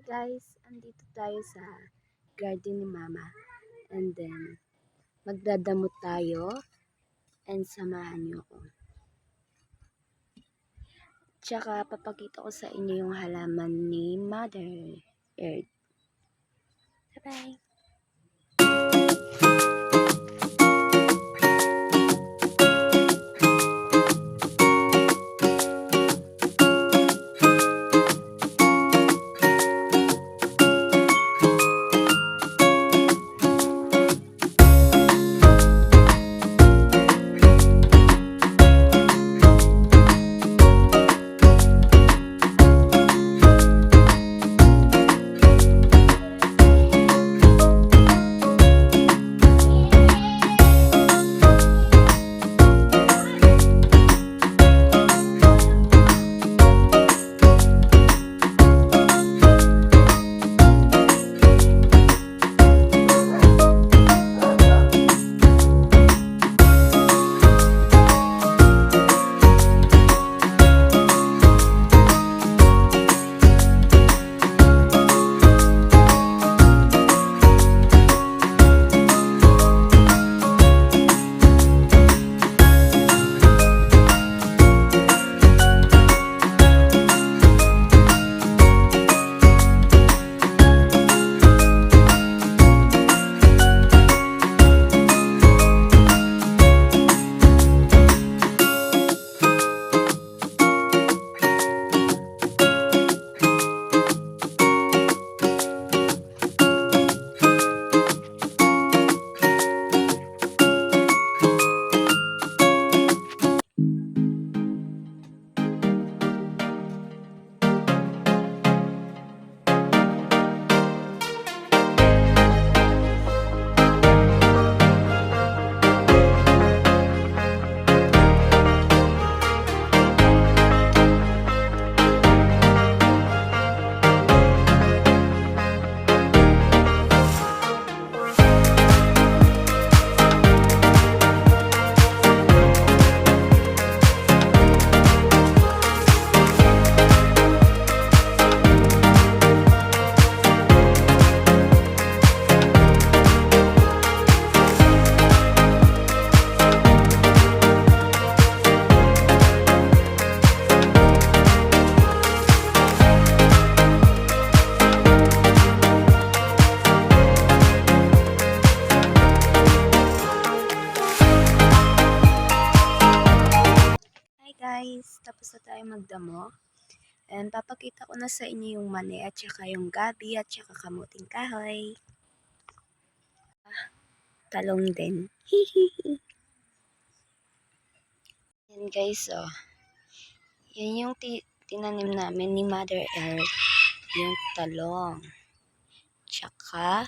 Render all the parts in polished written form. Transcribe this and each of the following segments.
Guys, andito tayo sa garden ni Mama. And then, magdadamot tayo. And samahan niyo ako. Tsaka, papakita ko sa inyo yung halaman ni Mother Earth. Bye-bye! Guys, tapos na tayo magdamo. And papakita ko na sa inyo yung mani at saka yung gabi at saka kamuting kahoy. Talong din. Yan guys, oh. Yan yung tinanim namin ni Mother Earth. Yung talong. Tsaka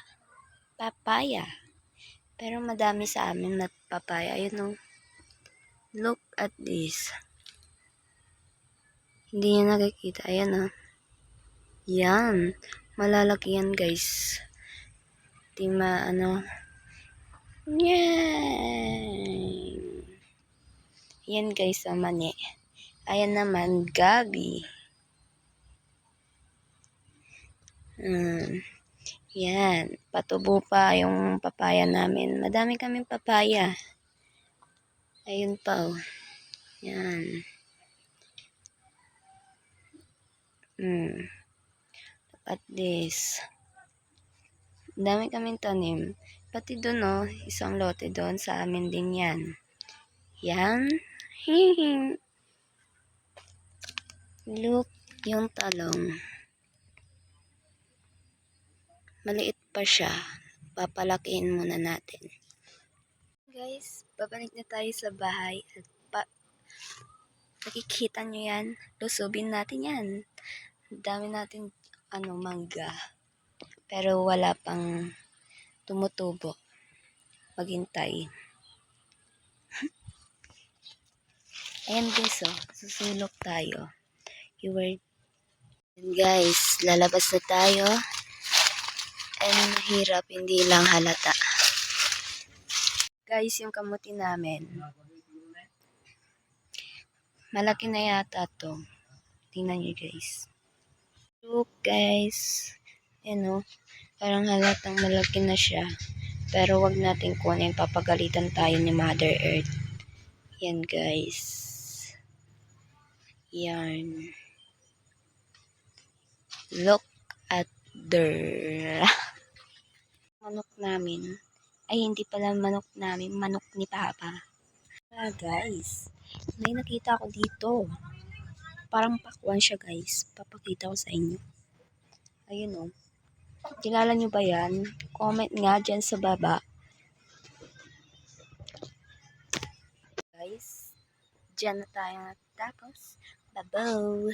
papaya. Pero madami sa amin na papaya. Ayun, oh. Look at this. Hindi nyo nakikita. Ayan, oh. Yan. Malalaki yan, guys. Yan. Yan, guys, ang mani. Ayan naman, gabi. Yan. Patubo pa yung papaya namin. Madami kaming papaya. Ayun pa, oh. Yan. At this. Dami kaming tanim. Pati doon, oh. Isang lote doon. Sa amin din yan. Yan. Look, yung talong. Maliit pa siya. Papalakihin muna natin. Guys, babalik na tayo sa bahay. At nakikita nyo yan. Lusubin natin yan. Dami natin, mangga. Pero wala pang tumutubo. Maghintay. Ayan guys, oh. Susulok tayo. Guys, lalabas na tayo. And mahirap, hindi lang halata. Guys, yung kamuti namin. Malaki na yata to. Tingnan nyo guys. Look guys. Yan o. Parang halatang malaki na siya. Pero wag natin kunin. Papagalitan tayo ni Mother Earth. Yan guys. Yan. Look at there. Manok namin. Ay, hindi pala manok namin. Manok ni Papa. Guys. May nakita ako dito. Parang pakwan siya guys. Papakita ko sa inyo. Ayun o. Kilala nyo ba yan? Comment nga dyan sa baba. Guys. Dyan na tayo. Tapos, babaw.